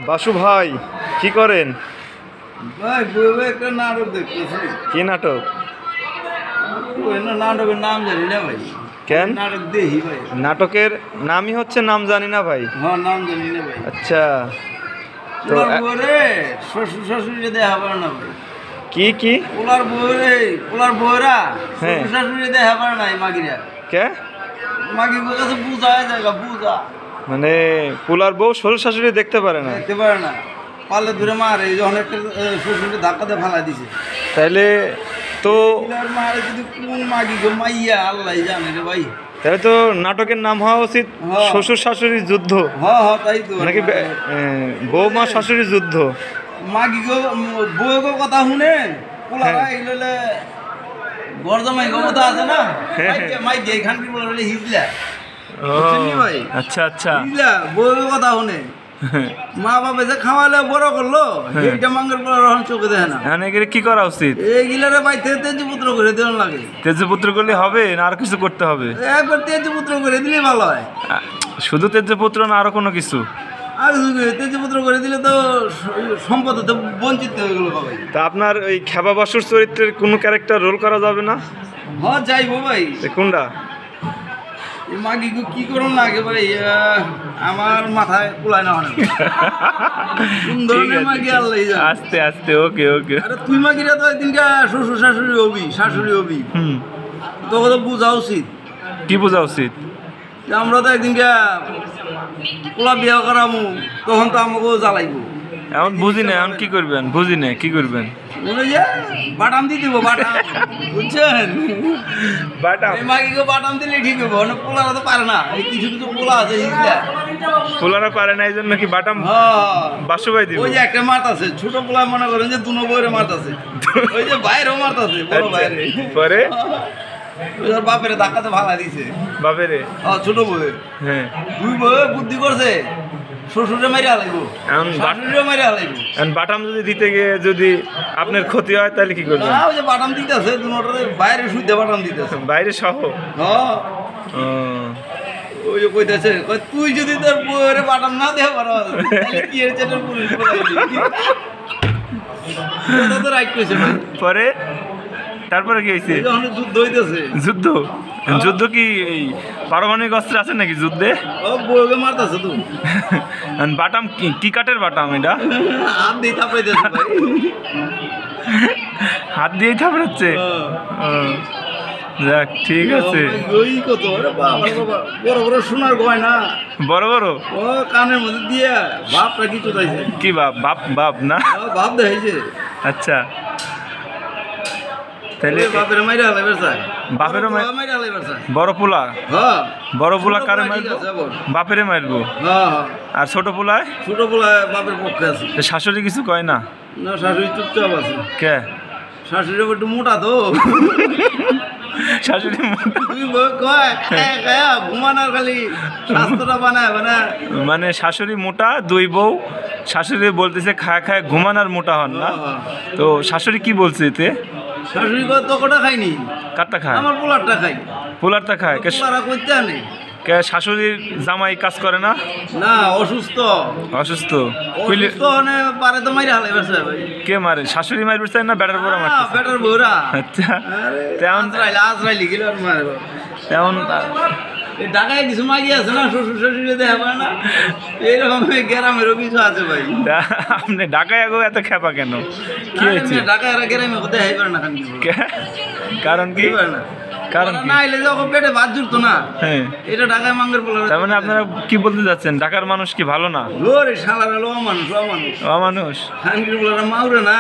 বাসু ভাই কি করেন? ভাই বই একটা নাটক দেখতেছি। কি নাটক? নাটকের নাম জানি না ভাই। কেন নাটক দেখি ভাই? নাটকের নামই হচ্ছে নাম জানি না ভাই। হ্যাঁ, নাম জানি না ভাই। আচ্ছা তো শ্বশুর শাশুড়ি দেখা পারে না ভাই। কি কি পোলার বউরা হ্যাঁ। শ্বশুর শাশুড়ি দেখা পারে না মাগিরা। কে মাগি কাছে বুঝা জায়গা বুঝা মানে পোলার বউ শ্বশুর শাশুড়ি দেখতে পারে না? দেখতে পারে না, পারলে ধরে মারে। যখন একটা শ্বশুরকে ধাক্কা দিয়ে ফালাই দিছে তাইলে তো মারে যদি কোন মাগি গো মাইয়া আল্লাহ জানে রে ভাই। তাহলে তো নাটকের নাম হওয়া উচিত হ্যাঁ। শ্বশুর শাশুড়ির যুদ্ধ, হ্যাঁ তাই তো। নাকি বৌমা শাশুড়ির যুদ্ধ? মাগি গো বউ গো কথা শুনে পোলারা হ্যাঁ। এগুলো গরজামাই গো কথা আছে না, হ্যাঁ। মাইকে এখান কি বলে হিজলা। ও, বুঝছেন নি ভাই? আচ্ছা আচ্ছা হিজলা বউ গো কথা শুনে মা বাবা যে খাওয়ালে বড় করলো এইটা মাঙ্গের পর চোখে দেখে না। মানে এগুলো কি করা উচিত? এইগুলারে ভাই তেজপুত্র করে দেওয়ার লাগে। তেজপুত্র করলে হবে না আর কিছু করতে হবে? একবার তেজপুত্র করে দিলে ভালো হয়। শুধু তেজপুত্র না আরো কোনো কিছু? আর তেজপুত্র করে দিলে তো সম্পদ তো বঞ্চিত হয়ে গেল ভাই। তা আপনার ওই খেবা বাসুর চরিত্রের কোনো ক্যারেক্টার রোল করা যাবে না? হ্যাঁ যাইবো ভাই। কোনটা? এই মাগি কি করুন লাগে ভাই, আমার মাথায় কুলায় না হয়। কোন ধরনের মাগি আল্লাহ জানে। আস্তে আস্তে, ওকে ওকে। আরে তুই মাগিরা তো একদিনকা শ্বশুর শাশুড়ি হবি, শাশুড়ি হবি, তোকে তো বোঝা উচিত। কি বোঝা উচিত? যে আমরা তো একদিনকা পোলা বিয়া করামু, তখন তো আমাকেও জ্বালাইব। এখন বুঝি না, এখন কি করবেন? বুঝি না কি করবেন? মনে যে বাটাম দিয়ে দিব, বাটাম, বুঝছেন? বাটাম? এই মাগিকে বাটাম দিলে ঠিক হবো। মানে পোলারা তো পারে না, এই কিছু কিছু পোলা আছে হিজলা, পোলারা পারে না এই জন্য কি বাটাম বাসু ভাই দিব? ওই যে একটা মাঠ আছে ছোট পোলা, মনে করেন যে দুনো বইয়ের মাঠ আছে, ওই যে বাইরেও মাঠ আছে, বড় বাইরে। পরে ওর বাপের ধাক্কাতে ভালা দিছে বাপেরে। ছোট বই, হ্যাঁ, দুই বই বুদ্ধি করছে, শ্বশুরে মেরে হালাইবো, শাশুড়িও মেরে হালাইবো। বাটাম যদি দিতে গিয়ে যদি আপনার ক্ষতি হয় তাহলে কি করবেন? না, ওই যে বাটাম দিতেছে দুটোরে বাইরে শুইতে বাটাম দিতেছে বাইরে সহ? হ্যাঁ। ও, ওই যে কইতেছে তুই যদি তোর বউয়ের বাটাম না দেওয়া পারো তাহলে কি হয়েছে তোর পুলিশ তো রাইট কইছে ভাই। পরে তারপরে কি হয়েছে? যখন যুদ্ধ হইতেছে, যুদ্ধ? যুদ্ধ কি এই পারমাণবিক অস্ত্র আছে নাকি যুদ্ধে? ও বউকে মারতেছে তো। বাটাম কি কাঠের বাটাম এটা? হাত দিয়ে থাপড়াইতেছে ভাই, হাত দিয়েই থাপড়াচ্ছে? যাক ঠিক আছে। ওই কত বাবা, বড় বড় সোনার গয়না, বড় বড় ও কানের মধ্যে দিয়ে বাপটা কিছু চাইছে। কি বাপ? বাপ বাপ না? বাপ দেখাইছে। আচ্ছা, তাহলে বাপের মাইরা হালাইবার চাই, বাপেরও মাইরা হালাইবার চাই। বড় পোলা? হ্যাঁ, বড় পোলা কারে ঠিক মারবো? আছে, আবার। বাপেরে মারবো। হ্যাঁ, আর ছোট পোলায়? ছোট পোলা বাপের পক্ষে আছে। তো শাশুড়ি কিছু কয় না? না, শাশুড়ি চুপচাপ আছে। কে? শাশুড়ি একটু মোটা তো, শাশুড়ি তুই কয় খায়া খায়া ঘুমানোর খালি স্বাস্থ্যটা বানায় বানায়। মানে শাশুড়ি মোটা, দুই বউ শাশুড়ি বলতেছে খায় খায় ঘুমান আর মোটা হন না। তো শাশুড়ি কি বলছে এতে? শাশুড়ি কয় তোকটা খাইনি, কারটা খায়? আমার পোলারটা খাই। পোলারটা খায়? পোলারা করতে আনে। কে শাশুড়ির জামাই কাজ করে না? না, অসুস্থ। অসুস্থ? অসুস্থ মানে পারে তো মাইরা হালাইবার চাই ভাই। কে মারে? শাশুড়ি মারবে চাই না বেটার বড় মারতে? বেটার বউরা। আচ্ছা, তেমন আজরাইলি গেল আর মারে। তেমন ঢাকায় কিছু মাগি আছে না, শ্বশুর শাশুড়ি দেখা পায় না, এইরকম গ্রামেরও কিছু আছে ভাই। আপনি ঢাকায় আগো এত খেপা কেন? কি হয়েছে? ঢাকায় গ্রামে দেখাই পারে না, কারণ কি? কারণ না এলে যখন পেটে ভাত জুড়তো না, হ্যাঁ, এটা ঢাকায় মাঙ্গের পোলা। তার মানে আপনারা কি বলতে যাচ্ছেন? ঢাকার মানুষ কি ভালো না? ওরে শালারা লো মানুষ, অমানুষ? খানগির পোলারা মাউরে না।